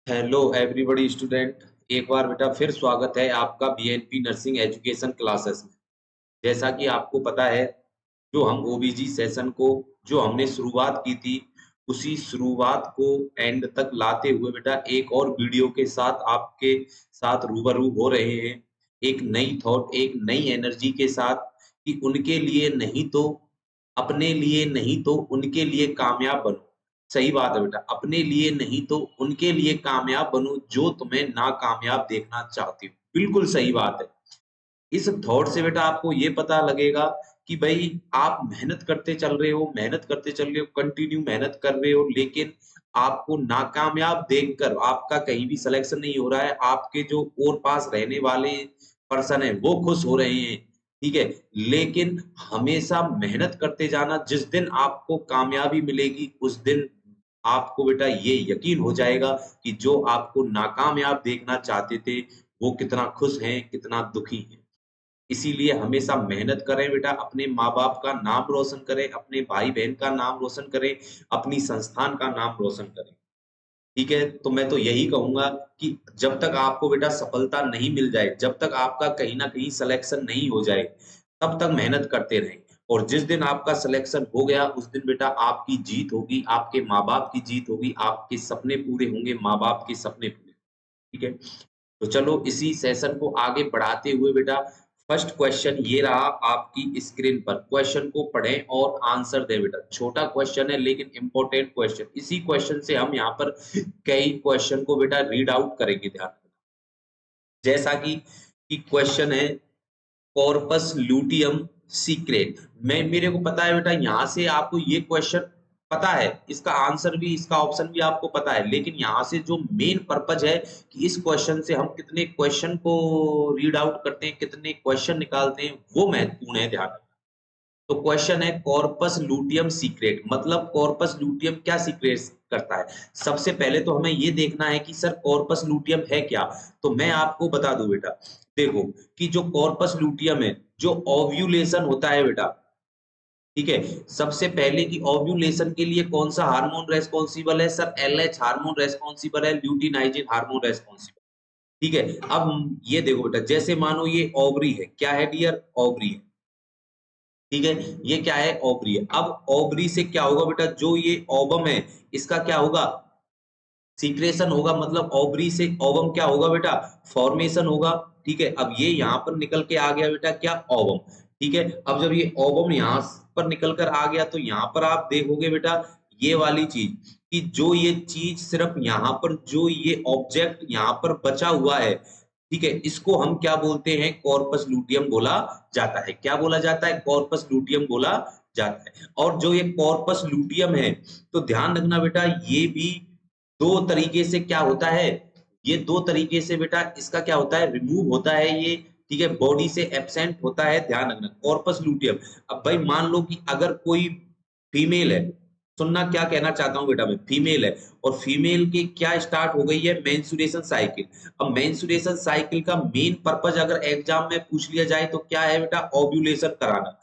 Hello everybody student. एक बार बेटा फिर स्वागत है आपका बीएनपी नर्सिंग एजुकेशन क्लासेस में। जैसा कि आपको पता है, जो हम ओबीजी सेशन को जो हमने शुरुआत की थी, उसी शुरुआत को एंड तक लाते हुए बेटा एक और वीडियो के साथ आपके साथ रूबरू हो रहे हैं। एक नई थॉट, एक नई एनर्जी के साथ कि उनके लिए नहीं तो अपने लिए नहीं तो उनके लिए कामयाब बनो। सही बात है बेटा, अपने लिए नहीं तो उनके लिए कामयाब बनो जो तुम्हें नाकामयाब देखना चाहती हो। बिल्कुल सही बात है। इस थॉट से बेटा आपको ये पता लगेगा कि भाई आप मेहनत करते चल रहे हो, मेहनत करते चल रहे हो, कंटिन्यू मेहनत कर रहे हो, लेकिन आपको नाकामयाब देखकर आपका कहीं भी सिलेक्शन नहीं हो रहा है। आपके जो और पास रहने वाले पर्सन है वो खुश हो रहे हैं, ठीक है। लेकिन हमेशा मेहनत करते जाना, जिस दिन आपको कामयाबी मिलेगी उस दिन आपको बेटा ये यकीन हो जाएगा कि जो आपको नाकामयाब देखना चाहते थे वो कितना खुश हैं, कितना दुखी हैं। इसीलिए हमेशा मेहनत करें बेटा, अपने माँ-बाप का नाम रोशन करें, अपने भाई-बहन का नाम रोशन करें, अपनी संस्थान का नाम रोशन करें। ठीक है? तो मैं तो यही कहूँगा कि जब तक आपको बेटा सफलता नहीं मिल जाए, जब तक आपका कहीं न कहीं सिलेक्शन नहीं हो जाए, तब तक मेहनत करते रहें। और जिस दिन आपका सिलेक्शन हो गया, उस दिन बेटा आपकी जीत होगी, आपके माँ-बाप की जीत होगी, आपके सपने पूरे होंगे, माँ-बाप के सपने पूरे। ठीक है? तो चलो इसी सेशन को आगे बढ़ाते हुए बेटा फर्स्ट क्वेश्चन ये रहा आपकी स्क्रीन पर। क्वेश्चन को पढ़ें और आंसर दें बेटा। छोटा क्वेश्चन है लेकिन इंपॉर्टेंट क्वेश्चन। इसी क्वेश्चन से हम यहाँ पर कई क्वेश्चन को बेटा रीड आउट करेंगे, ध्यान रखना। जैसा कि क्वेश्चन है कॉर्पस ल्यूटियम सीक्रेट। मैं मेरे को पता है बेटा यहाँ से आपको ये क्वेश्चन पता है, इसका आंसर भी, इसका ऑप्शन भी आपको पता है, लेकिन यहाँ से जो मेन पर्पज है कि इस क्वेश्चन से हम कितने क्वेश्चन को रीड आउट करते हैं, कितने क्वेश्चन निकालते हैं, वो महत्वपूर्ण है, ध्यान रखना। तो क्वेश्चन है कॉर्पस लूटियम सीक्रेट, मतलब कॉर्पस लूटियम क्या सीक्रेट करता है। सबसे पहले तो हमें ये देखना है कि सर कॉर्पस लूटियम है क्या। तो मैं आपको बता दूं बेटा, देखो कि जो कॉर्पस लूटियम है, जो ओव्यूलेशन होता है बेटा, ठीक है। सबसे पहले कि ओव्यूलेशन के लिए कौन सा हार्मोन रेस्पॉन्सिबल है, सर एलएच हार्मोन रेस्पॉन्सिबल है, ल्यूटिनाइजिन हार्मोन रेस्पॉन्सिबल। ठीक है। अब ये देखो बेटा, जैसे मानो ये ओवरी है, क्या है डियर, ओवरी है, ठीक है। ये क्या है, ओवरी है। अब ओवरी से क्या होगा बेटा, जो ये ओवम है, इसका क्या होगा, सीक्रेशन होगा, मतलब ओवरी से ओवम क्या होगा बेटा, फॉर्मेशन होगा। ठीक है। अब ये यहाँ पर निकल के आ गया बेटा क्या, ओवम। ठीक है। अब जब ये ओवम यहाँ पर निकल कर आ गया तो यहाँ पर आप देखोगे बेटा ये वाली चीज, कि जो ये चीज सिर्फ यहाँ पर जो ये ऑब्जेक्ट यहाँ पर बचा हुआ है, ठीक है, इसको हम क्या बोलते हैं, कॉर्पस लूटियम बोला जाता है। क्या बोला जाता है, कॉर्पस लूटियम बोला जाता है। और जो ये कॉर्पस लूटियम है, तो ध्यान रखना बेटा ये भी दो तरीके से क्या होता है, ये दो तरीके से बेटा इसका क्या होता है, रिमूव होता है ये। ठीक है, बॉडी से एब्सेंट होता है, ध्यान रखना कॉर्पस लूटियम। अब भाई मान लो कि अगर कोई फीमेल है, सुनना क्या कहना चाहता हूं बेटा, मैं फीमेल है और फीमेल की क्या स्टार्ट हो गई है, मेंस्ट्रुएशन साइकिल। अब मेंस्ट्रुएशन साइकिल का मेन पर्पस अगर एग्जाम में पूछ लिया जाए तो क्या है बेटा, ओव्यूलेशन कराना।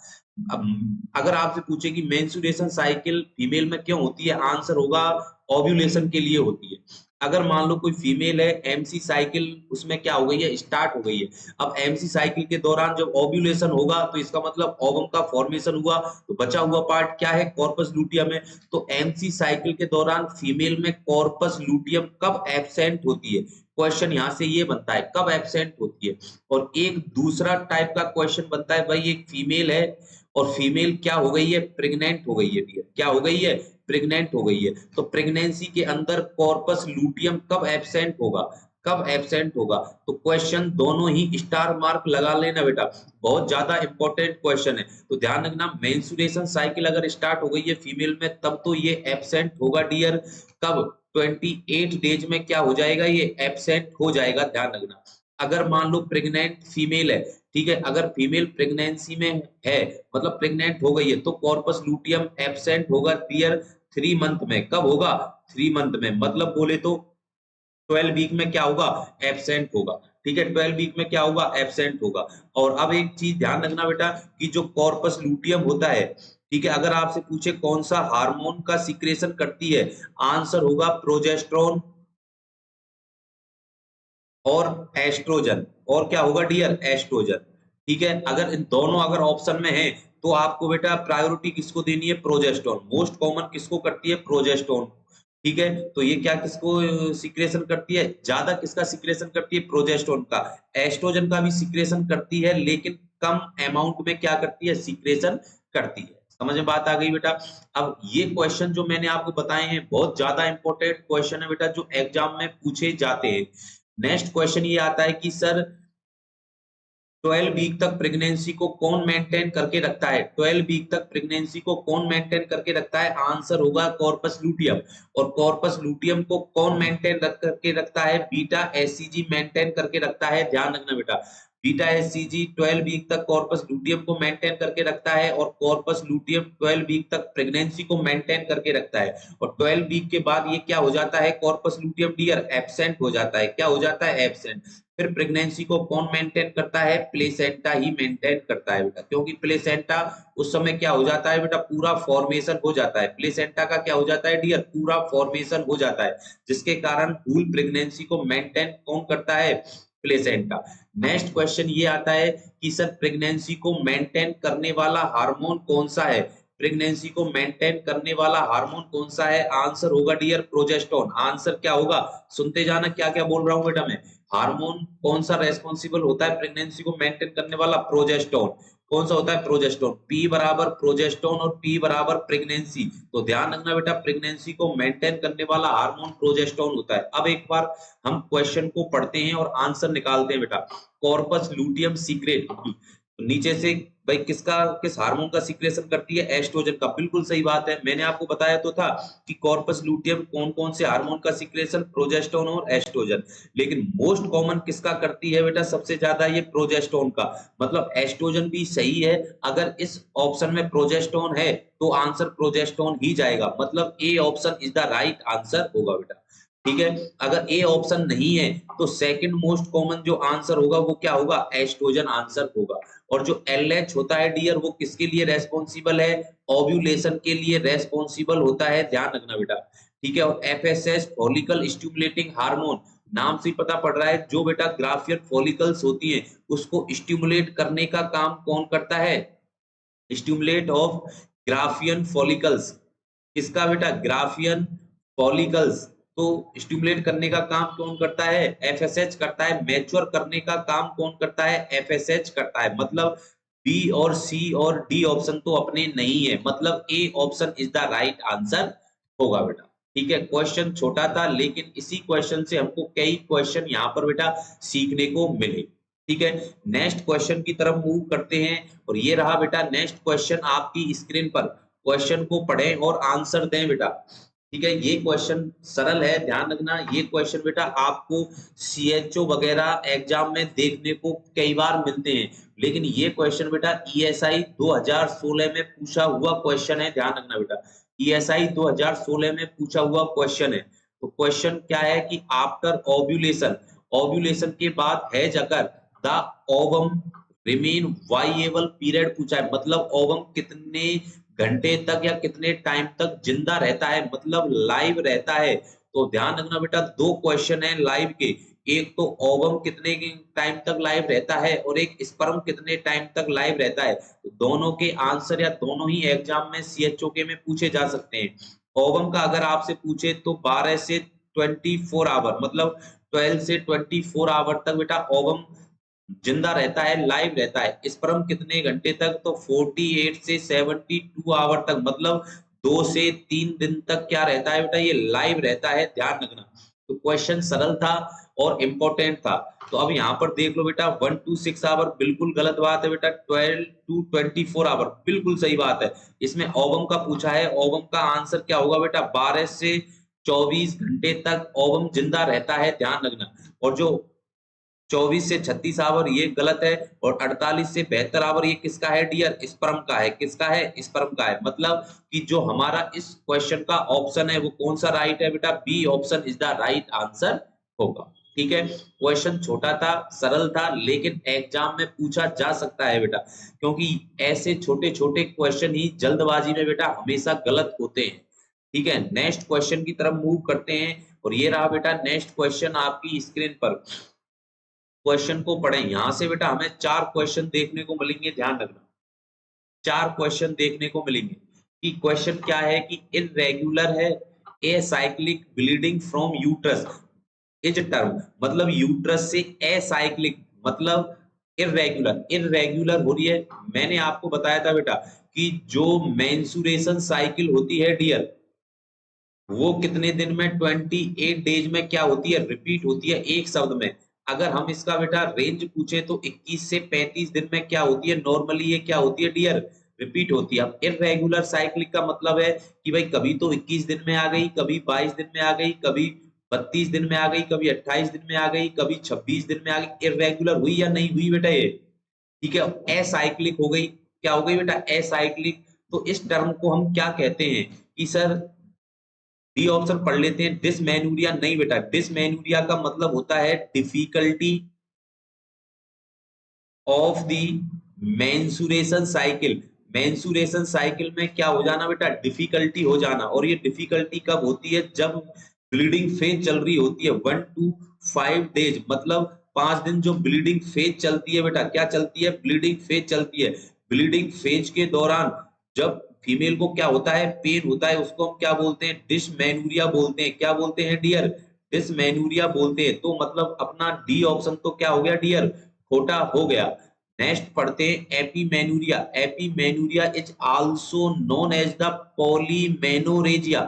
अब अगर आपसे पूछे कि मेंस्ट्रुएशन साइकिल फीमेल में क्यों होती है, आंसर होगा ओव्यूलेशन के लिए होती है। अगर मान लो कोई फीमेल है, एमसी साइकिल उसमें क्या हो गई है, स्टार्ट हो गई है। अब एमसी साइकिल के दौरान जब ओव्यूलेशन होगा तो इसका मतलब ओवम का फॉर्मेशन हुआ, तो बचा हुआ पार्ट क्या है, कॉर्पस लूटियम है। तो एमसी साइकिल के दौरान फीमेल में कॉर्पस लूटियम कब एब्सेंट होती है, क्वेश्चन यहाँ से ये बनता है, कब एब्सेंट होती है। और एक दूसरा टाइप का क्वेश्चन बनता है, भाई एक फीमेल है और फीमेल क्या हो गई है, प्रेग्नेंट हो गई है डियर, क्या हो गई है, प्रेग्नेंट हो गई है। तो प्रेगनेंसी के अंदर कॉर्पस लूटियम कब एब्सेंट होगा, कब एब्सेंट होगा। तो क्वेश्चन दोनों ही स्टार मार्क लगा लेना बेटा, बहुत ज्यादा इंपॉर्टेंट क्वेश्चन है। तो ध्यान रखना मेंस्ट्रुएशन साइकिल अगर स्टार्ट हो गई है फीमेल में तब तो ये एब्सेंट होगा डियर, कब, 28 डेज में क्या हो जाएगा, ये एब्सेंट हो जाएगा, ध्यान रखना। अगर मान लो प्रेग्नेंट फीमेल है, ठीक है, अगर फीमेल प्रेगनेंसी में है, मतलब प्रेग्नेंट हो गई है, तो कॉर्पस लूटियम एब्सेंट होगा डियर 3 मंथ में। कब होगा, 3 मंथ में, मतलब बोले तो 12 वीक में क्या होगा, एब्सेंट होगा। ठीक है, 12 वीक में क्या होगा, एब्सेंट होगा। और अब एक चीज ध्यान रखना बेटा कि जो कॉर्पस लूटियम होता है, ठीक है, अगर आपसे पूछे कौन सा हार्मोन का सिक्रेशन करती है, आंसर होगा प्रोजेस्टेरोन। और एस्ट्रोजन। और क्या होगा डियर? एस्ट्रोजन। ठीक है, अगर इन दोनों अगर ऑप्शन में है तो आपको बेटा प्रायोरिटी किसको देनी है? प्रोजेस्टेरोन। मोस्ट कॉमन किसको करती है? प्रोजेस्टेरोन। ठीक है, तो ये क्या किसको सिक्रेशन करती है? ज्यादा किसका सिक्रेशन करती है? प्रोजेस्टेरोन का। एस्ट्रोजन का भी सिक्रेशन करती है, लेकिन कम अमाउंट में क्या करती है? सिक्रेशन करती है। समझ में बात आ गई बेटा? अब ये क्वेश्चन जो मैंने आपको बताए हैं बहुत ज्यादा इंपॉर्टेंट क्वेश्चन है बेटा, जो एग्जाम में पूछे जाते हैं। नेक्स्ट क्वेश्चन ये आता है कि सर 12 वीक तक प्रेगनेंसी को कौन मेंटेन करके रखता है? 12 वीक तक प्रेगनेंसी को कौन मेंटेन करके रखता है? आंसर होगा कॉर्पस लूटियम। और कॉर्पस लूटियम को कौन मेंटेन करके रखता है? बीटा एससीजी मेंटेन करके रखता है। ध्यान रखना बेटा, बीटा एससीजी 12 वीक तक कॉर्पस लूटियम को मेंटेन करके रखता है, और कॉर्पस लूटियम 12 वीक तक प्रेगनेंसी को मेंटेन करके रखता है। और 12 वीक के बाद ये क्या हो जाता है? कॉर्पस लूटियम डियर एब्सेंट हो जाता है। क्या हो जाता है? एब्सेंट। फिर प्रेगनेंसी को कौन मेंटेन करता है? प्लेसेंटा ही मेंटेन करता है बेटा, क्योंकि प्लेसेंटा उस समय क्या हो जाता है बेटा? पूरा फॉर्मेशन हो जाता है। प्लेसेंटा का क्या हो जाता है डियर? पूरा फॉर्मेशन हो जाता है, जिसके कारण हुल प्रेगनेंसी को मेंटेन कौन करता है? प्लेसेंटा। नेक्स्ट क्वेश्चन ये आता है कि सर प्रेगनेंसी को मेंटेन करने वाला हार्मोन कौन सा है? प्रेगनेंसी को मेंटेन करने वाला हार्मोन कौन सा है? आंसर होगा डियर प्रोजेस्टेरोन। आंसर क्या होगा? सुनते जाना क्या क्या बोल रहा हूं बेटा मैं। हार्मोन कौन सा रेस्पॉन्सिबल होता है प्रेगनेंसी को मेंटेन करने वाला? प्रोजेस्टेरोन। कौन सा होता है? प्रोजेस्टेरोन। पी बराबर प्रोजेस्टेरोन और पी बराबर प्रेगनेंसी। तो ध्यान रखना बेटा, प्रेगनेंसी को मेंटेन करने वाला हार्मोन प्रोजेस्टेरोन होता है। अब एक बार हम क्वेश्चन को पढ़ते हैं और आंसर निकालते हैं बेटा। कॉर्पस लूटियम सीक्रेट नीचे से भाई किस हार्मोन का सीक्रेशन करती है? एस्ट्रोजन का। बिल्कुल सही बात है, मैंने आपको बताया तो था कि कॉर्पस लूटियम कौन कौन से हार्मोन का सीक्रेशन? प्रोजेस्टेरोन और एस्ट्रोजन। लेकिन मोस्ट कॉमन किसका करती है बेटा सबसे ज्यादा? ये प्रोजेस्टेरोन का। मतलब एस्ट्रोजन भी सही है, अगर इस ऑप्शन में प्रोजेस्टेरोन है तो आंसर प्रोजेस्टेरोन ही जाएगा। मतलब A option is the right answer होगा बेटा। ठीक है, अगर ए ऑप्शन नहीं है तो सेकंड मोस्ट कॉमन जो आंसर होगा वो क्या होगा? एस्ट्रोजन आंसर होगा। और जो एलएच होता है डियर वो किसके लिए रेस्पॉन्सिबल है? ओव्यूलेशन के लिए रेस्पॉन्सिबल होता है। ध्यान रखना बेटा। ठीक है, और एफएसएच फॉलिकल स्टिमुलेटिंग हार्मोन, नाम से पता पड़ रहा है जो बेटा ग्राफियन फॉलिकल्स होती हैं उसको स्टिमुलेट करने का काम कौन करता है? Stimulate of Graafian follicles. किसका बेटा? Graafian follicles. तो स्टिमुलेट करने का काम कौन करता है? एफएसएच करता है। मैच्योर करने का काम कौन करता है? एफएसएच करता है। मतलब बी और सी और डी ऑप्शन तो अपने नहीं है, मतलब A option is the right answer होगा बेटा। ठीक है, क्वेश्चन छोटा था लेकिन इसी क्वेश्चन से हमको कई क्वेश्चन यहाँ पर बेटा सीखने को मिले। ठीक है, नेक्स्ट क्वेश्चन की तरफ मूव करते हैं। और ये रहा बेटा नेक्स्ट क्वेश्चन आपकी स्क्रीन पर। क्वेश्चन को पढ़ें और आंसर दें बेटा। ठीक है, ये क्वेश्चन सरल है, ध्यान रखना। ये क्वेश्चन बेटा आपको सीएचओ वगैरह एग्जाम में देखने को कई बार मिलते हैं, लेकिन ये क्वेश्चन बेटा ईएसआई 2016 में पूछा हुआ क्वेश्चन है। ध्यान रखना बेटा, ईएसआई 2016 में पूछा हुआ क्वेश्चन है। तो क्वेश्चन क्या है कि आफ्टर ओव्यूलेशन, ओव्यूलेशन के बाद has occur the ovum remain viable period पूछा है। मतलब ओवम कितने घंटे तक या कितने टाइम तक जिंदा रहता है, मतलब लाइव रहता है। तो ध्यान रखना बेटा, दो क्वेश्चन है लाइव के। एक तो ओवम कितने टाइम तक लाइव रहता है और एक स्पर्म कितने टाइम तक लाइव रहता है। तो दोनों के आंसर या दोनों ही एग्जाम में सीएचओके में पूछे जा सकते हैं। ओवम का अगर आपसे पूछे तो 12 से 24 आवर, मतलब 12 से 24 आवर तक बेटा ओवम जिंदा रहता है, लाइव रहता है। स्पर्म कितने घंटे तक? तो 48 से 72 आवर तक, मतलब 2 से 3 दिन तक क्या रहता है बेटा? ये लाइव रहता है। ध्यान रखना। तो क्वेश्चन सरल था और इंपॉर्टेंट था। तो अब यहाँ पर देख लो बेटा 1 to 6 आवर बिल्कुल गलत बात है बेटा। 12 to 24 आवर बिल्कुल सही बात है। इसमें ओवम का पूछा है, ओवम का आंसर क्या होगा बेटा? 12 से 24 घंटे तक ओवम जिंदा रहता है। ध्यान रखना। और जो 24 से 36 आवर ये गलत है, और 48 से 72 आवर ये किसका है डियर? स्पर्म का है। किसका है? स्पर्म का है। मतलब कि जो हमारा इस क्वेश्चन का ऑप्शन है वो कौन सा राइट है बेटा? B option is the right answer होगा। ठीक है, क्वेश्चन छोटा था, सरल था, लेकिन एग्जाम में पूछा जा सकता है बेटा, क्योंकि ऐसे छोटे छोटे क्वेश्चन ही जल्दबाजी में बेटा हमेशा गलत होते हैं। ठीक है, नेक्स्ट क्वेश्चन की तरफ मूव करते हैं। और ये रहा बेटा नेक्स्ट क्वेश्चन आपकी स्क्रीन पर। क्वेश्चन को पढ़ें। यहां से बेटा हमें 4 क्वेश्चन देखने को मिलेंगे, ध्यान रखना। 4 क्वेश्चन देखने को मिलेंगे कि क्वेश्चन क्या है कि इररेगुलर है acyclic bleeding from uterus is term, मतलब यूट्रस से एसाइक्लिक मतलब इररेगुलर, इररेगुलर हो रही है। मैंने आपको बताया था बेटा कि जो मेंसुरेशन साइकिल होती है डियर, वो कितने दिन में 28 डेज में क्या होती है, रिपीट होती है एक शब्द में। अगर हम इसका बेटा रेंज पूछे तो 21 से 35 दिन में क्या होती है, नॉर्मली ये क्या होती है डियर, रिपीट होती है। अब इररेगुलर साइक्लिक का मतलब है कि भाई कभी तो 21 दिन में आ गई, कभी 22 दिन में आ गई, कभी 32 दिन में आ गई, कभी 28 दिन में आ गई, कभी 26 दिन में आ गई। इररेगुलर हुई या नहीं हुई बेटा ये, ठीक है, असाइक्लिक हो गई। क्या हो गई बेटा, असाइक्लिक। तो इस टर्म को हम क्या कहते हैं कि सर, डी ऑप्शन पढ़ लेते हैं, डिसमेनूरिया नहीं बेटा, डिसमेनूरिया का मतलब होता है difficulty of the mensuration cycle. Menstruation cycle में क्या हो जाना बेटा, डिफिकल्टी हो जाना। और ये डिफिकल्टी कब होती है, जब ब्लीडिंग फेज चल रही होती है 1 to 5 डेज, मतलब 5 दिन जो ब्लीडिंग फेज चलती है बेटा, क्या चलती है, ब्लीडिंग फेज चलती है। ब्लीडिंग फेज के दौरान जब फीमेल को क्या होता है, पेन होता है, उसको हम क्या बोलते हैं, डिसमेनूरिया बोलते हैं। क्या बोलते हैं डियर, डिसमेनूरिया बोलते हैं। तो मतलब अपना डी ऑप्शन तो क्या हो गया डियर, खोटा हो गया। नेक्स्ट पढ़ते हैं epimenorrhea. Epimenorrhea is also known as the polymenorrhagia.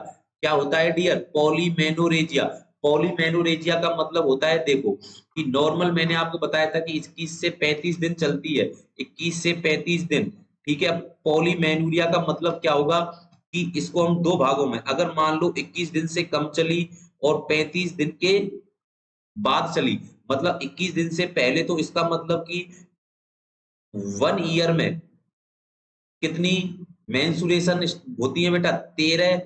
क्या होता है डियर, पॉलीमेनोरेजिया। पॉलीमेनोरेजिया का मतलब होता है, देखो कि नॉर्मल मैंने आपको बताया था कि 21 से 35 दिन चलती है, 21 से 35 दिन, ठीक है। पॉलीमेनूरिया का मतलब क्या होगा कि इसको हम दो भागों में, अगर मान लो 21 दिन से कम चली और 35 दिन के बाद चली, मतलब 21 दिन से पहले, तो इसका मतलब कि 1 ईयर में कितनी मेंसुरेशन होती है बेटा, 13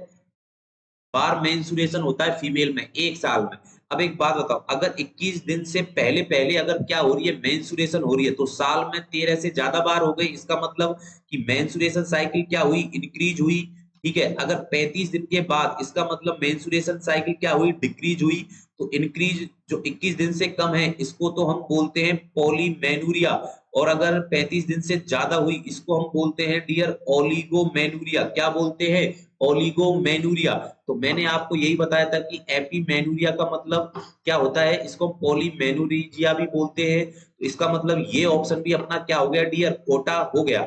बार मेंसुरेशन होता है फीमेल में एक साल में। अब एक बात बताओ, अगर 21 दिन से पहले पहले अगर क्या हो रही है, मेंसुरेशन हो रही है, तो साल में 13 से ज्यादा बार हो गई। इसका मतलब कि मेंसुरेशन साइकिल क्या हुई, इंक्रीज हुई, ठीक है। अगर 35 दिन के बाद, इसका मतलब मेंसुरेशन साइकिल क्या हुई, डिक्रीज हुई। तो इंक्रीज जो 21 दिन से कम है, इसको तो हम बोलते हैं पॉलीमेनूरिया। और अगर 35 दिन से ज्यादा हुई, इसको हम बोलते हैं डियर ओलिगोमेनूरिया। क्या बोलते हैं, ओलिगोमेनूरिया। तो मैंने आपको यही बताया था कि एपीमेनूरिया का मतलब क्या होता है, इसको पॉलीमेनूरिजिया भी बोलते हैं। तो इसका मतलब ये ऑप्शन भी अपना क्या हो गया डियर, खोटा हो गया।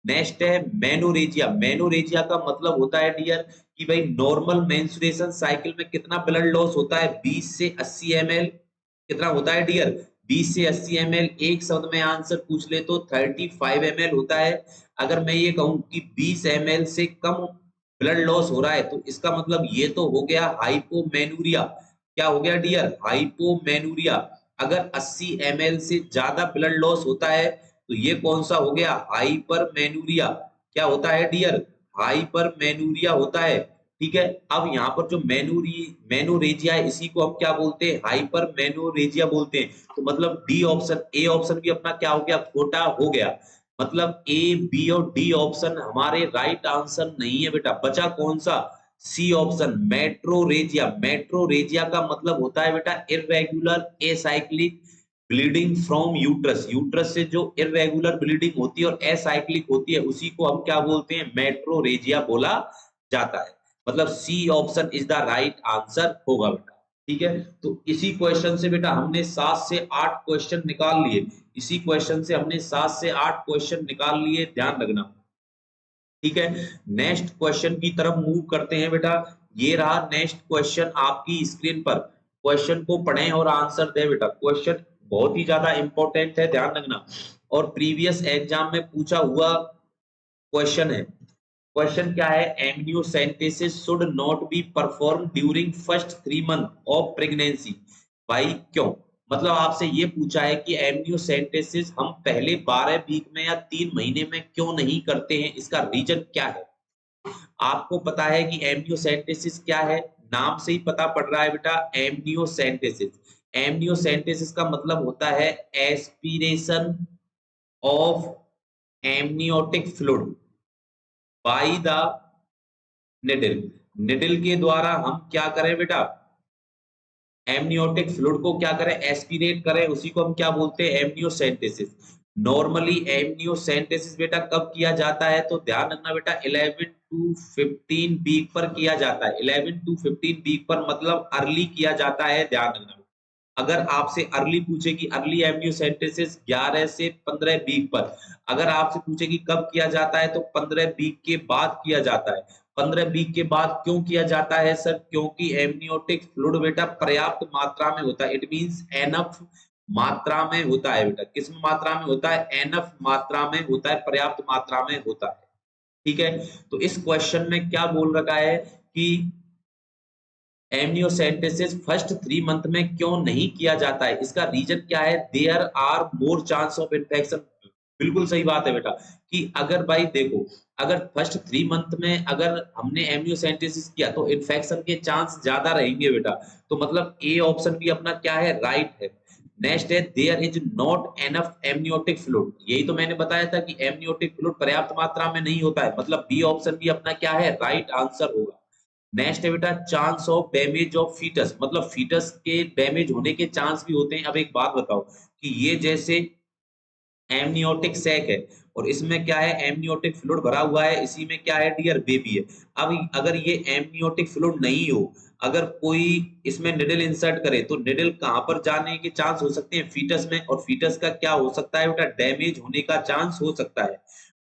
नेक्स्ट है मेनोरेजिया। मेनोरेजिया का मतलब होता है डियर कि भाई नॉर्मल मेंस्ट्रुएशन साइकिल में कितना ब्लड लॉस होता है, 20 से 80 ml। कितना होता है डियर, 20 से 80 ml। एक शब्द में आंसर पूछ ले तो 35 ml होता है। अगर मैं ये कहूं कि 20 ml से कम ब्लड लॉस हो रहा है, तो इसका मतलब ये तो हो गया हाइपोमेनूरिया। क्या हो गया डियर, हाइपोमेनूरिया। अगर 80 ml से ज्यादा ब्लड लॉस होता है, तो ये कौन सा हो गया, हाइपरमेनूरिया। क्या होता है डियर, हाइपरमेनूरिया होता है, ठीक है। अब यहाँ पर जो मेनोरेजिया है, इसी को हम क्या बोलते हैं, हाइपरमेनोरेजिया बोलते हैं। तो मतलब डी ऑप्शन, ए ऑप्शन भी अपना क्या हो गया, खोटा हो गया। मतलब ए, बी और डी ऑप्शन हमारे राइट आंसर नहीं है बेटा। बचा कौन सा, सी ऑप्शन, मेट्रोरेजिया। मेट्रोरेजिया का मतलब होता है बेटा irregular acyclic bleeding from uterus. Uterus से जो इररेगुलर ब्लीडिंग होती है और एसाइक्लिक होती है, उसी को हम क्या बोलते हैं, मेट्रोरेजिया बोला जाता है। मतलब C option is the right answer होगा बेटा, ठीक है। तो इसी क्वेश्चन से बेटा हमने 7 से 8 क्वेश्चन निकाल लिए। इसी क्वेश्चन से हमने 7 से 8 क्वेश्चन निकाल लिए, ध्यान रखना, ठीक है। नेक्स्ट क्वेश्चन की तरफ मूव करते हैं बेटा। ये रहा नेक्स्ट क्वेश्चन आपकी स्क्रीन पर। क्वेश्चन को पढ़ें और आंसर दें बेटा। क्वेश्चन बहुत ही ज्यादा इंपॉर्टेंट है, ध्यान रखना, और प्रीवियस एग्जाम में पूछा हुआ क्वेश्चन है। क्वेश्चन क्या है, amniocentesis should not be perform during first 3 month of pregnancy. भाई क्यों, मतलब आपसे ये पूछा है कि एमनियोसेंटेसिस हम पहले 12 वीक में या 3 महीने में क्यों नहीं करते हैं, इसका रीजन क्या है। आपको पता है कि एमनियोसेंटेसिस क्या है, नाम से ही पता पड़ रहा है बेटा, एमनियोसेंटेसिस। एमनियोसेंटेसिस का मतलब होता है aspiration of amniotic fluid by the needle. Needle के द्वारा हम क्या करें बेटा, एमनियोटिक फ्लूइड को क्या करें, एस्पिरेट करें, उसी को हम क्या बोलते हैं, एमनियोसेंटेसिस। नॉर्मली एमनियोसेंटेसिस बेटा कब किया जाता है, तो ध्यान रखना बेटा 11 टू 15 वीक पर किया जाता है। 11 टू 15 वीक पर मतलब अर्ली किया जाता है, ध्यान रखना। अगर आपसे अर्ली पूछे कि अर्ली एमनियोसेंटेसिस 11 से 15 वीक पर, अगर आपसे पूछे कि कब किया जाता है, तो 15 वीक के बाद किया जाता है। 15 वीक के बाद क्यों किया जाता है सर, क्योंकि एमनियोटिक फ्लूइड बेटा पर्याप्त मात्रा में होता है, इट मींस एनफ मात्रा में होता है बेटा। किस मात्रा में होता है, एनफ मात्रा में होता है, पर्याप्त मात्रा में होता है। ठीक है, तो इस क्वेश्चन में क्या बोल रखा है कि एमनियोसेंटेसिस फर्स्ट 3 मंथ में क्यों नहीं किया जाता है, इसका रीजन क्या है, there are more chance of infection. बिल्कुल सही बात है बेटा कि अगर भाई देखो, अगर फर्स्ट 3 मंथ में अगर हमने एमनियोसेंटेसिस किया तो इन्फेक्शन के चांस ज्यादा रहेंगे बेटा। तो मतलब ए ऑप्शन भी अपना क्या है, राइट है। नेक्स्ट है there is not enough amniotic fluid, यही तो मैंने बताया था कि एमनियोटिक फ्लूइड पर्याप्त मात्रा में नहीं होता है, मतलब बी ऑप्शन भी अपना क्या है, राइट आंसर होगा। नेक्स्ट है बेटा chance of damage of foetus, मतलब फीटस के डैमेज होने के चांस भी होते हैं। अब एक बात बताओ कि ये जैसे एमनियोटिक सैक है और इसमें क्या है, एमनियोटिक फ्लूइड भरा हुआ है, इसी में क्या है डियर, बेबी है। अब अगर ये एमनियोटिक फ्लूइड नहीं हो, अगर कोई इसमें निडल इंसर्ट करे तो निडल कहां पर जाने के चांस हो सकते हैं, फीटस में, और फीटस का क्या हो सकता है बेटा, डैमेज होने का चांस हो सकता है।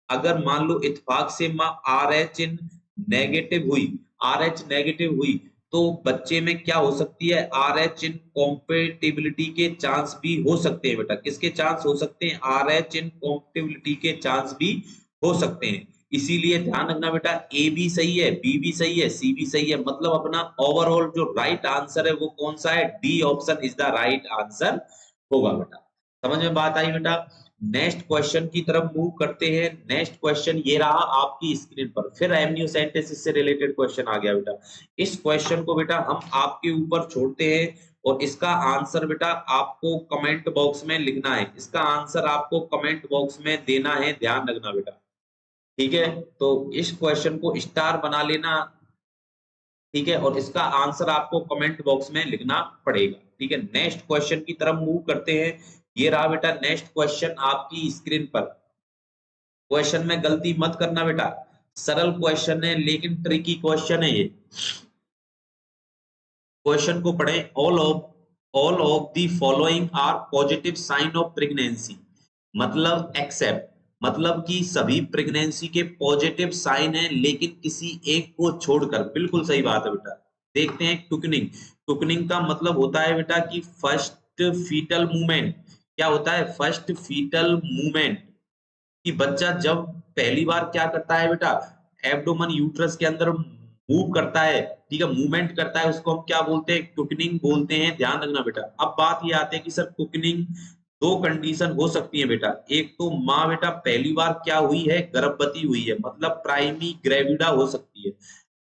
अगर मान लो इत्तेफाक से माँ आर एच इन नेगेटिव हुई, आर एच नेगेटिव हुई, तो बच्चे में क्या हो सकती है, आर एच इन कॉम्पेटिबिलिटी के चांस भी हो सकते हैं बेटा। किसके चांस हो सकते हैं, आर एच इन कॉम्पेटिबिलिटी के चांस भी हो सकते हैं। इसीलिए ध्यान रखना बेटा ए भी सही है, बी भी सही है, सी भी सही है, मतलब अपना ओवरऑल जो राइट आंसर है वो कौन सा है, D option is the right answer होगा बेटा। समझ में बात आई बेटा। नेक्स्ट क्वेश्चन की तरफ मूव करते हैं। नेक्स्ट क्वेश्चन ये रहा आपकी स्क्रीन पर, फिर एमनियोसेंटेसिस से रिलेटेड क्वेश्चन आ गया बेटा। इस क्वेश्चन को बेटा हम आपके ऊपर छोड़ते हैं और इसका आंसर बेटा आपको कमेंट बॉक्स में लिखना है, इसका आंसर आपको कमेंट बॉक्स में देना है, ध्यान रखना बेटा। ठीक है, तो इस क्वेश्चन को स्टार बना लेना। ठीक है, और इसका आंसर आपको कमेंट बॉक्स में लिखना पड़ेगा। ठीक है, नेक्स्ट क्वेश्चन की तरफ मूव करते हैं। ये रहा बेटा नेक्स्ट क्वेश्चन आपकी स्क्रीन पर। क्वेश्चन में गलती मत करना बेटा, सरल क्वेश्चन है लेकिन ट्रिकी क्वेश्चन है ये। क्वेश्चन को पढ़ें, all of the following are positive sign of pregnancy, मतलब एक्सेप्ट, मतलब कि सभी प्रेगनेंसी के पॉजिटिव साइन है लेकिन किसी एक को छोड़कर। बिल्कुल सही बात है बेटा। देखते हैं कुकनिंग। कुकनिंग का मतलब होता है बेटा कि फर्स्ट फीटल मूवमेंट। क्या होता है, फर्स्ट फीटल मूवमेंट, कि बच्चा जब पहली बार क्या करता है बेटा, एब्डोमेन यूट्रस के अंदर मूव करता है, ठीक है, मूवमेंट करता है, उसको हम क्या बोलते हैं, कुकनिंग बोलते हैं, ध्यान रखना बेटा। अब बात ये आती है कि सर कुकनिंग दो कंडीशन हो सकती है बेटा, एक तो माँ बेटा पहली बार क्या हुई है, गर्भवती हुई है, मतलब प्राइमी ग्रेविडा हो सकती है।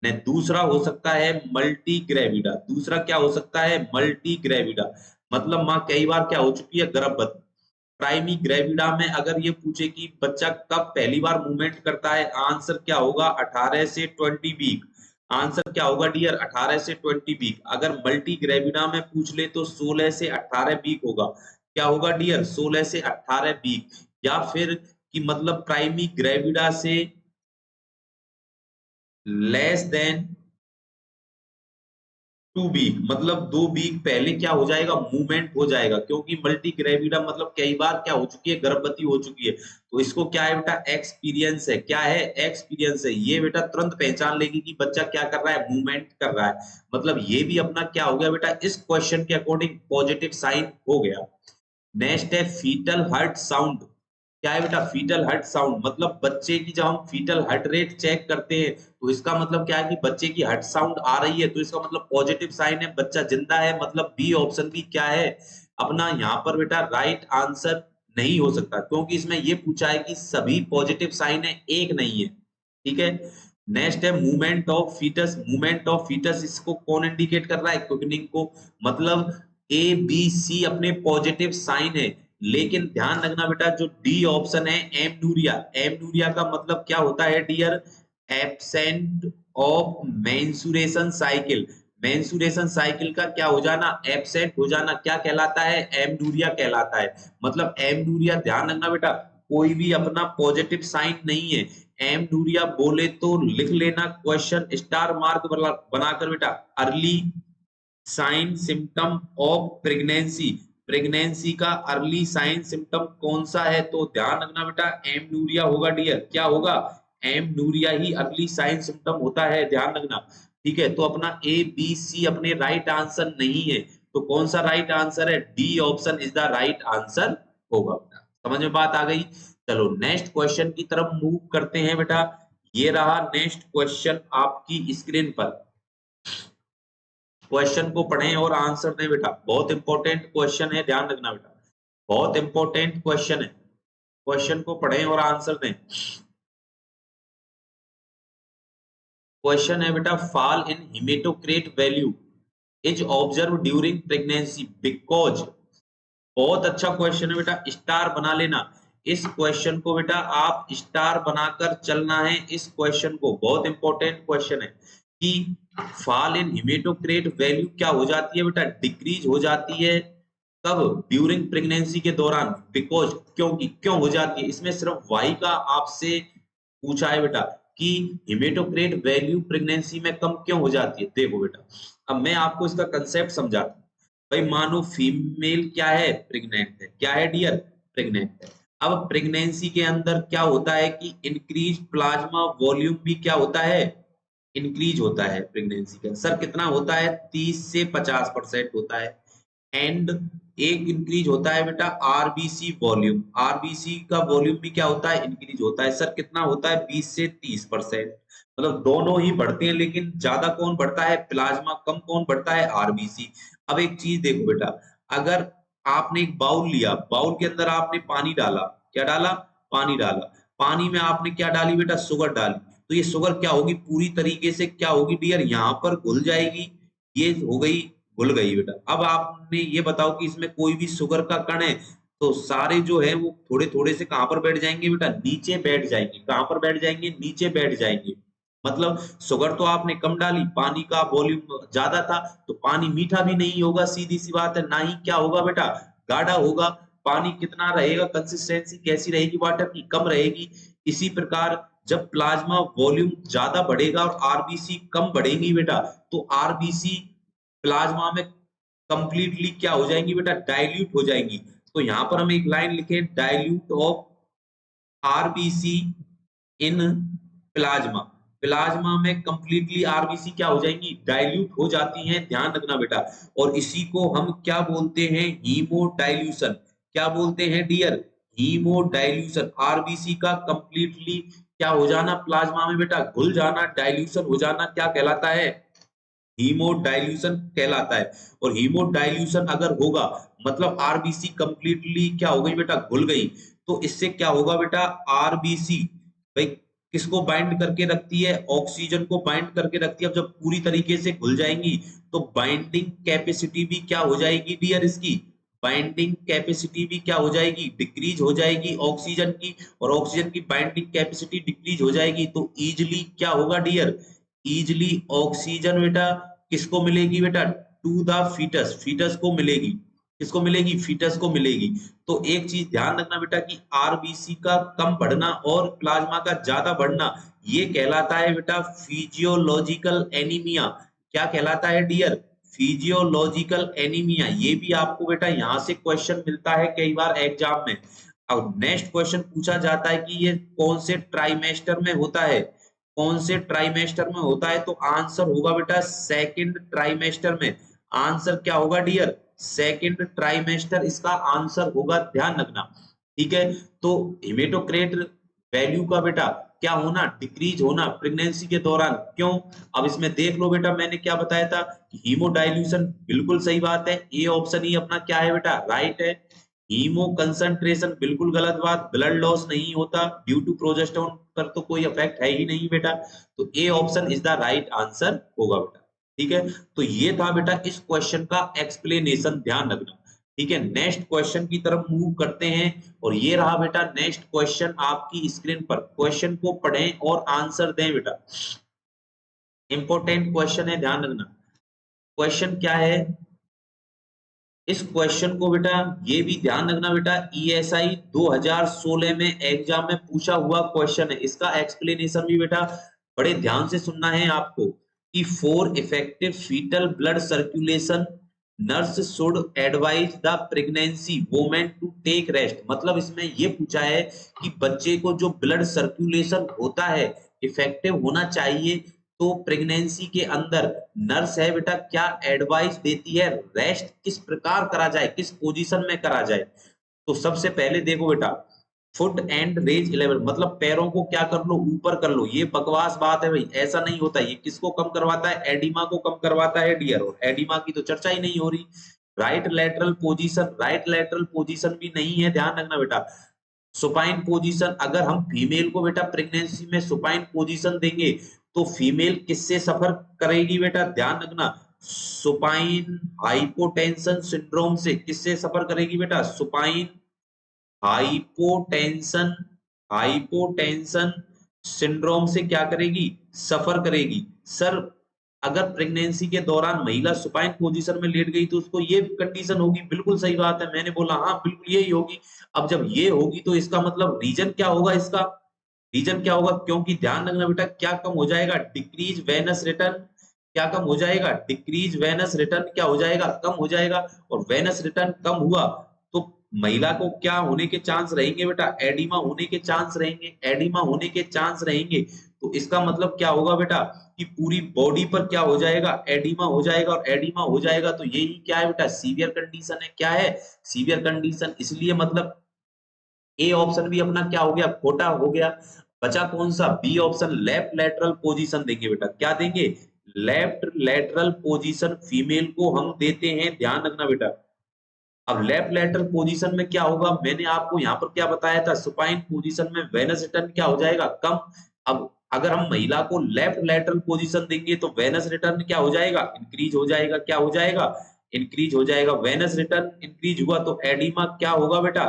नहीं, दूसरा हो सकता है मल्टी ग्रेविडा, दूसरा क्या हो सकता है, मल्टी ग्रेविडा, मतलब माँ कई बार क्या हो चुकी है, गर्भवती। प्राइमी ग्रेविडा में अगर ये पूछे कि बच्चा कब पहली बार मूवमेंट करता है, आंसर क्या होगा, 18 से 20 वीक। आंसर क्या होगा डियर, 18 से 20 वीक। अगर मल्टी ग्रेविडा में पूछ ले तो 16 से 18 वीक होगा। क्या होगा डियर, 16 से 18 वीक। या फिर कि मतलब प्राइमी ग्रेविडा से लेस देन 2 वीक, मतलब 2 वीक पहले क्या हो जाएगा, मूवमेंट हो जाएगा, क्योंकि मल्टी ग्रेविडा मतलब कई बार क्या हो चुकी है, गर्भवती हो चुकी है। तो इसको क्या है बेटा, एक्सपीरियंस है, क्या है, एक्सपीरियंस है। ये बेटा तुरंत पहचान लेगी कि बच्चा क्या कर रहा है, मूवमेंट कर रहा है, मतलब ये भी अपना क्या हो गया बेटा, इस क्वेश्चन के अकॉर्डिंग पॉजिटिव साइन हो गया। नेक्स्ट है फीटल हार्ट साउंड। क्या है बेटा, फीटल हार्ट साउंड, मतलब बच्चे की जब हम फीटल हार्ट रेट चेक करते हैं तो इसका मतलब क्या है कि बच्चे की हार्ट साउंड आ रही है, तो इसका मतलब पॉजिटिव साइन है, बच्चा जिंदा है, मतलब बी ऑप्शन भी क्या है अपना यहाँ पर बेटा राइट आंसर नहीं हो सकता, क्योंकि इसमें ये पूछा है कि सभी पॉजिटिव साइन है, एक नहीं है। ठीक है, नेक्स्ट है movement of foetus. Movement of foetus इसको कौन इंडिकेट कर रहा है, क्विकनिंग को, मतलब ए बी सी अपने पॉजिटिव साइन है, लेकिन ध्यान रखना बेटा जो डी ऑप्शन है एमनूरिया, एमनूरिया का मतलब क्या होता है dear, absent of menstruation cycle. Menstruation cycle का क्या हो जाना, एब्सेंट हो जाना, क्या कहलाता है, एमडूरिया कहलाता है। मतलब एमडूरिया, ध्यान रखना बेटा, कोई भी अपना पॉजिटिव साइन नहीं है। एमडूरिया बोले तो लिख लेना, क्वेश्चन स्टार मार्क बनाकर बेटा, early sign symptom of pregnancy. Pregnancy का अर्ली साइन सिम्टम कौन सा है, तो ध्यान रखना बेटा एमनूरिया होगा डियर। क्या होगा, एमनूरिया ही अर्ली साइन सिम्टम होता है, ध्यान रखना। ठीक है, तो अपना ए बी सी अपने राइट आंसर नहीं है, तो कौन सा राइट आंसर है, D option is the right answer होगा बेटा। समझ में बात आ गई। चलो नेक्स्ट क्वेश्चन की तरफ मूव करते हैं बेटा। ये रहा नेक्स्ट क्वेश्चन आपकी स्क्रीन पर। क्वेश्चन को पढ़ें और आंसर दें बेटा, बहुत इंपॉर्टेंट क्वेश्चन है, ध्यान रखना बेटा, बहुत इंपॉर्टेंट क्वेश्चन है। क्वेश्चन को पढ़ें और आंसर दें। क्वेश्चन है बेटा, fall in हेमेटोक्रेट value is observe during pregnancy because. बहुत अच्छा क्वेश्चन है बेटा, स्टार बना लेना इस क्वेश्चन को बेटा, आप स्टार बनाकर चलना है इस क्वेश्चन को, बहुत इंपॉर्टेंट क्वेश्चन है कि फॉल इन हेमेटोक्रेट वैल्यू क्या हो जाती है बेटा, डिक्रीज हो जाती है। कब, ड्यूरिंग प्रेगनेंसी के दौरान, बिकॉज क्योंकि, क्यों हो जाती है, इसमें सिर्फ वाई का आपसे पूछा है बेटा कि हेमेटोक्रेट वैल्यू प्रेगनेंसी में कम क्यों हो जाती है। देखो बेटा, अब मैं आपको इसका कंसेप्ट समझाता हूँ। भाई मानो फीमेल क्या है, प्रेग्नेंट है, क्या है डियर, प्रेग्नेंट है। अब प्रेगनेंसी के अंदर क्या होता है कि इंक्रीज प्लाज्मा वॉल्यूम भी क्या होता है, इंक्रीज होता है प्रेगनेंसी के अंदर। सर कितना होता है, 30 से 50% होता है। एंड एक इंक्रीज होता है बेटा आरबीसी वॉल्यूम, आरबीसी का वॉल्यूम भी क्या होता है, इंक्रीज होता है। सर कितना होता है, 20 से 30%। मतलब दोनों ही बढ़ते हैं, लेकिन ज्यादा कौन बढ़ता है, प्लाज्मा, कम कौन बढ़ता है, आरबीसी। अब एक चीज देखो बेटा, अगर आपने एक बाउल लिया, बाउल के अंदर आपने पानी डाला, क्या डाला, पानी डाला, पानी में आपने क्या डाली बेटा, शुगर डाली, तो ये शुगर क्या होगी, पूरी तरीके से क्या होगी डियर, यहाँ पर घुल जाएगी। ये हो गई, घुल गई बेटा। अब आपने ये बताओ कि इसमें कोई भी शुगर का कण है, तो सारे जो है वो थोड़े थोड़े से कहां पर बैठ जाएंगे बेटा, नीचे बैठ जाएंगे। कहां पर बैठ जाएंगे, नीचे बैठ जाएंगे। मतलब शुगर तो आपने कम डाली, पानी का वॉल्यूम ज्यादा था, तो पानी मीठा भी नहीं होगा, सीधी सी बात है, ना ही क्या होगा बेटा, गाढ़ा होगा। पानी कितना रहेगा, कंसिस्टेंसी कैसी रहेगी वाटर की, कम रहेगी। इसी प्रकार जब प्लाज्मा वॉल्यूम ज्यादा बढ़ेगा और आरबीसी कम बढ़ेगी बेटा, तो आरबीसी प्लाज्मा में कंप्लीटली क्या हो जाएंगी बेटा, डाइल्यूट हो जाएंगी। तो यहां पर हम एक लाइन लिखे, dilute of RBC in plasma. Plasma में कंप्लीटली आरबीसी क्या हो जाएंगी, डाइल्यूट हो जाती हैं, ध्यान रखना बेटा। और इसी को हम क्या बोलते हैं, हीमोडाइल्यूशन। क्या बोलते हैं डियर, हीमोडाइल्यूशन। आरबीसी का कंप्लीटली क्या हो जाना, प्लाज्मा में बेटा घुल जाना, डाइल्यूशन हो जाना, क्या कहलाता है, हीमोडाइल्यूशन कहलाता है। और हीमोडाइल्यूशन अगर होगा, मतलब आरबीसी कंप्लीटली क्या हो गई बेटा, घुल गई, तो इससे क्या होगा बेटा, आरबीसी भाई किसको बाइंड करके रखती है, ऑक्सीजन को बाइंड करके रखती है। अब जब पूरी तरीके से घुल जाएंगी, तो बाइंडिंग कैपेसिटी भी क्या हो जाएगी डियर, इसकी बाइंडिंग कैपेसिटी भी क्या हो जाएगी, डिक्रीज हो जाएगी ऑक्सीजन की। और ऑक्सीजन की बाइंडिंग कैपेसिटी डिक्रीज हो जाएगी, तो इजिली क्या होगा डियर, इजिली ऑक्सीजन बेटा किसको मिलेगी बेटा, टू द फीटस, फीटस को मिलेगी। किसको मिलेगी, फीटस को मिलेगी। तो एक चीज ध्यान रखना बेटा कि आरबीसी का कम बढ़ना और प्लाज्मा का ज्यादा बढ़ना, ये कहलाता है बेटा फिजियोलॉजिकल एनीमिया। क्या कहलाता है डियर, फिजियोलॉजिकल एनीमिया। ये भी आपको बेटा यहां से क्वेश्चन मिलता है कई बार एग्जाम में। अब नेक्स्ट क्वेश्चन पूछा जाता है कि ये कौन से ट्राइमेस्टर में होता है, कौन से ट्राइमेस्टर में होता है, तो आंसर होगा बेटा सेकंड ट्राइमेस्टर में। आंसर क्या होगा डियर, सेकंड ट्राइमेस्टर इसका आंसर होगा, ध्यान रखना। ठीक है, तो हेमेटोक्रेट वैल्यू का बेटा क्या होना, डिक्रीज होना प्रेगनेंसी के दौरान, क्यों। अब इसमें देख लो बेटा, मैंने क्या बताया था कि हीमोडाइल्यूशन, बिल्कुल सही बात है, ए ऑप्शन ही अपना क्या है बेटा, राइट है। हीमो कंसंट्रेशन बिल्कुल गलत बात, ब्लड लॉस नहीं होता ड्यू टू प्रोजेस्टेरोन पर तो कोई इफेक्ट है ही नहीं बेटा, तो A option is the right answer होगा बेटा। ठीक है, तो ये था बेटा इस क्वेश्चन का एक्सप्लेनेशन, ध्यान रखना। ठीक है, नेक्स्ट क्वेश्चन की तरफ मूव करते हैं। और ये रहा बेटा नेक्स्ट क्वेश्चन आपकी स्क्रीन पर। क्वेश्चन को पढ़ें और आंसर दें बेटा, इंपॉर्टेंट क्वेश्चन है, ध्यान रखना। क्वेश्चन क्या है, इस क्वेश्चन को बेटा ये भी ध्यान रखना बेटा, ईएसआई 2016 में एग्जाम में पूछा हुआ क्वेश्चन है। इसका एक्सप्लेनेशन भी बेटा बड़े ध्यान से सुनना है आपको कि for effective foetal blood circulation nurse should advise the pregnancy women to take rest. मतलब इसमें ये पूछा है कि बच्चे को जो ब्लड सर्कुलेशन होता है इफेक्टिव होना चाहिए, तो प्रेगनेंसी के अंदर नर्स है बेटा क्या एडवाइस देती है, रेस्ट किस प्रकार करा जाए, किस पोजीशन में करा जाए। तो सबसे पहले देखो बेटा, फुट एंड रेज 11 मतलब पैरों को क्या कर लो, ऊपर कर लो। ये बकवास बात है भाई, ऐसा नहीं होता। ये किसको कम करवाता है, एडिमा को कम करवाता है डियर, और एडिमा की तो चर्चा ही नहीं हो रही। Right lateral position, right lateral position भी नहीं है, ध्यान रखना बेटा। सुपाइन पोजीशन, अगर हम फीमेल को बेटा प्रेगनेंसी में सुपाइन पोजीशन देंगे तो फीमेल किससे सफर करेगी बेटा, ध्यान रखना, सुपाइन हाइपोटेंशन सिंड्रोम से। किससे सफर करेगी बेटा, सुपाइन हाइपोटेंशन, हाइपोटेंशन सिंड्रोम से क्या करेगी, सफर करेगी। सर अगर प्रेगनेंसी के दौरान महिला सुपाइन पोजीशन में लेट गई तो उसको ये कंडीशन होगी, बिल्कुल सही बात है, मैंने बोला हाँ बिल्कुल यही होगी। अब जब ये होगी तो इसका मतलब रीजन क्या होगा, इसका रीजन क्या होगा, क्योंकि ध्यान रखना बेटा क्या कम हो जाएगा, डिक्रीज वेनस रिटर्न। क्या कम हो जाएगा, डिक्रीज वेनस रिटर्न क्या हो जाएगा, कम हो जाएगा। और वेनस रिटर्न कम हुआ तो महिला को क्या होने के चांस रहेंगे बेटा, एडिमा होने के चांस रहेंगे, एडिमा होने के चांस रहेंगे। तो इसका मतलब क्या होगा बेटा कि पूरी बॉडी पर क्या हो जाएगा, एडिमा हो जाएगा, और एडिमा हो जाएगा तो यही क्या है बेटा, सीवियर कंडीशन है। क्या है, सीवियर कंडीशन। इसलिए मतलब ए ऑप्शन भी अपना क्या हो गया, खोटा हो गया। बचा कौन सा, B option, left lateral position देंगे बेटा। क्या देंगे, लेफ्ट लेटरल पोजीशन फीमेल को हम देते हैं, ध्यान रखना बेटा। अब लेफ्ट लेटरल पोजीशन में क्या होगा, मैंने आपको यहाँ पर क्या बताया था, सुपाइन पोजीशन में वेनस रिटर्न क्या हो जाएगा, कम। अब अगर हम महिला को लेफ्ट लेटरल पोजीशन देंगे तो वेनस रिटर्न क्या हो जाएगा, इंक्रीज हो जाएगा। क्या हो जाएगा, इंक्रीज हो जाएगा। वेनस रिटर्न इंक्रीज हुआ तो एडिमा क्या होगा बेटा,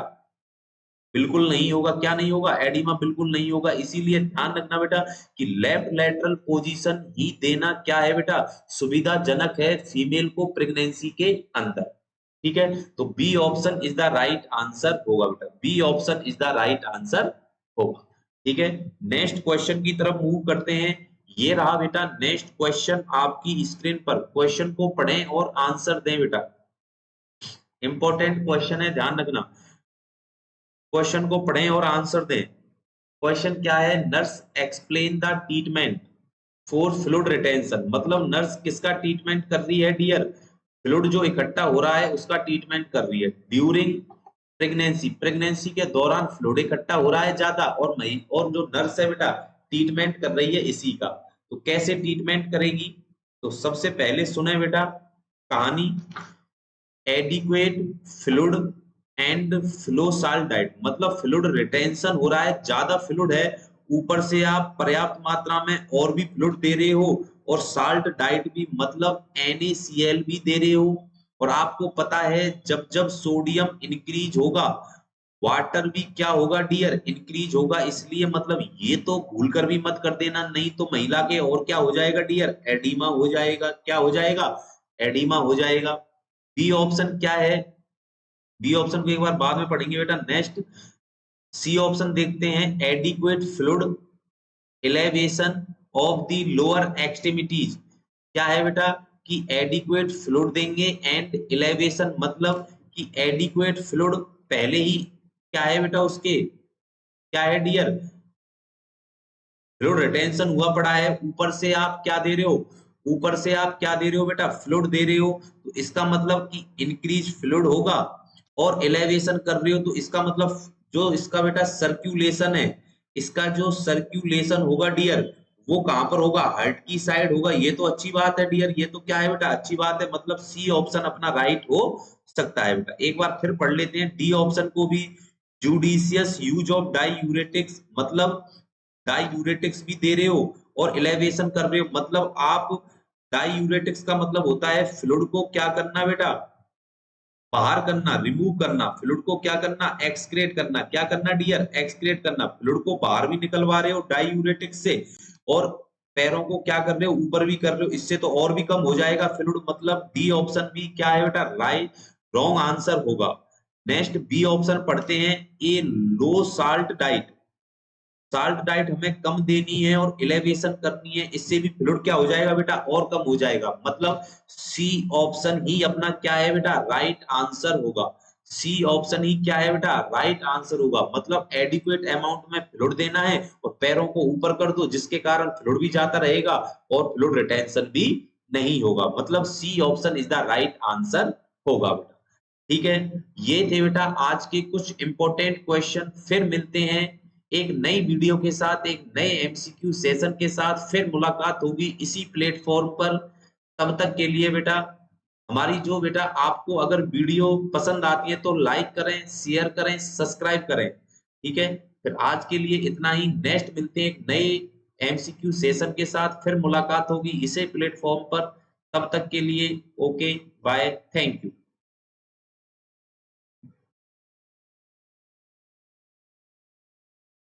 बिल्कुल नहीं होगा। क्या नहीं होगा, एडिमा बिल्कुल नहीं होगा। इसीलिए ध्यान रखना बेटा कि लेफ्ट लेटरल पोजीशन ही देना क्या है बेटा, सुविधाजनक है फीमेल को प्रेगनेंसी के अंदर। ठीक है, तो B option is the right answer होगा बेटा, B option is the right answer होगा। ठीक है, नेक्स्ट क्वेश्चन की तरफ मूव करते हैं। ये रहा बेटा नेक्स्ट क्वेश्चन आपकी स्क्रीन पर। क्वेश्चन को पढ़ें और आंसर दें बेटा, इंपॉर्टेंट क्वेश्चन है, ध्यान रखना। क्वेश्चन को पढ़ें और आंसर दें। क्वेश्चन क्या है, nurse explain the treatment for fluid retention. मतलब नर्स किसका ट्रीटमेंट कर रही है डियर, फ्लूइड जो इकट्ठा हो रहा है उसका ट्रीटमेंट कर रही है ड्यूरिंग प्रेगनेंसी। प्रेगनेंसी के दौरान फ्लूइड इकट्ठा हो रहा है ज्यादा, और जो नर्स है बेटा ट्रीटमेंट कर रही है इसी का। तो कैसे ट्रीटमेंट करेगी, तो सबसे पहले सुने बेटा कहानी। Adequate fluid and flow salt diet, मतलब फ्लूइड रिटेंशन हो रहा है, ज्यादा फ्लूइड है, ऊपर से आप पर्याप्त मात्रा में और भी फ्लूइड दे रहे हो, और साल्ट डाइट भी मतलब NaCl भी दे रहे हो। और आपको पता है जब जब सोडियम इंक्रीज होगा वाटर भी क्या होगा डियर, इंक्रीज होगा। इसलिए मतलब ये तो भूल कर भी मत कर देना, नहीं तो महिला के और क्या हो जाएगा डियर, एडिमा हो जाएगा। क्या हो जाएगा, एडिमा हो जाएगा। बी ऑप्शन क्या है, बी ऑप्शन को एक बार बाद में पढ़ेंगे बेटा। नेक्स्ट सी ऑप्शन देखते हैं, adequate fluid elevation of the lower extremities. क्या है बेटा कि एडिक्वेट फ्लूइड देंगे एंड एलिवेशन, मतलब कि एडिक्वेट फ्लूइड पहले ही क्या है बेटा उसके, क्या है डियर, फ्लूइड रिटेंशन हुआ पड़ा है, ऊपर से आप क्या दे रहे हो, ऊपर से आप क्या दे रहे हो बेटा, फ्लूइड दे रहे हो। तो इसका मतलब कि इंक्रीज फ्लूइड होगा, और एलिवेशन कर रहे हो तो इसका मतलब जो इसका बेटा सर्कुलेशन है, इसका जो सर्कुलेशन होगा डियर वो कहां पर होगा, हार्ट की साइड होगा। ये तो अच्छी बात है डियर, ये तो क्या है बेटा, अच्छी बात है। मतलब सी ऑप्शन अपना राइट हो सकता है बेटा। एक बार फिर पढ़ लेते हैं डी ऑप्शन को भी, जुडिशियस यूज ऑफ डाईयूरेटिक्स, मतलब डाईयूरेटिक्स भी दे रहे हो और एलिवेशन कर रहे हो। मतलब आप डाईयूरेटिक्स का मतलब होता है फ्लूइड को क्या करना बेटा, बाहर करना, रिमूव करना। फ्लूइड को क्या करना, एक्सक्रेट करना। क्या करना डियर, एक्सक्रेट करना। फ्लूइड को बाहर भी निकलवा रहे हो डाईयूरेटिक्स से, और पैरों को क्या कर रहे हो, ऊपर भी कर रहे हो, इससे तो और भी कम हो जाएगा फ्लूइड, मतलब डी ऑप्शन भी क्या है बेटा, राइट रॉन्ग आंसर होगा। नेक्स्ट बी ऑप्शन पढ़ते हैं, ए लो साल्ट डाइट। साल्ट डाइट हमें कम देनी है और इलेवेशन करनी है, इससे भी फ्लूइड क्या हो जाएगा बेटा, और कम हो जाएगा। मतलब सी ऑप्शन ही अपना क्या है बेटा, राइट आंसर होगा। सी ऑप्शन ही क्या है बेटा, राइट आंसर होगा। मतलब एडिक्वेट अमाउंट में फ्लूइड देना है और पैरों को ऊपर कर दो, जिसके कारण फ्लूइड भी जाता रहेगा और फ्लूइड रिटेंशन भी नहीं होगा। मतलब C option is the right answer होगा बेटा। ठीक है, ये थे बेटा आज के कुछ इंपॉर्टेंट क्वेश्चन। फिर मिलते हैं एक नई वीडियो के साथ, एक नए एमसीक्यू सेशन के साथ। फिर मुलाकात होगी इसी प्लेटफॉर्म पर। तब तक के लिए बेटा हमारी जो बेटा आपको अगर वीडियो पसंद आती है तो लाइक करें, शेयर करें, सब्सक्राइब करें। ठीक है, फिर आज के लिए इतना ही। नेक्स्ट मिलते हैं एक नए एमसीक्यू सेशन के साथ। फिर मुलाकात होगी इसी प्लेटफॉर्म पर। तब तक के लिए ओके बाय, थैंक यू।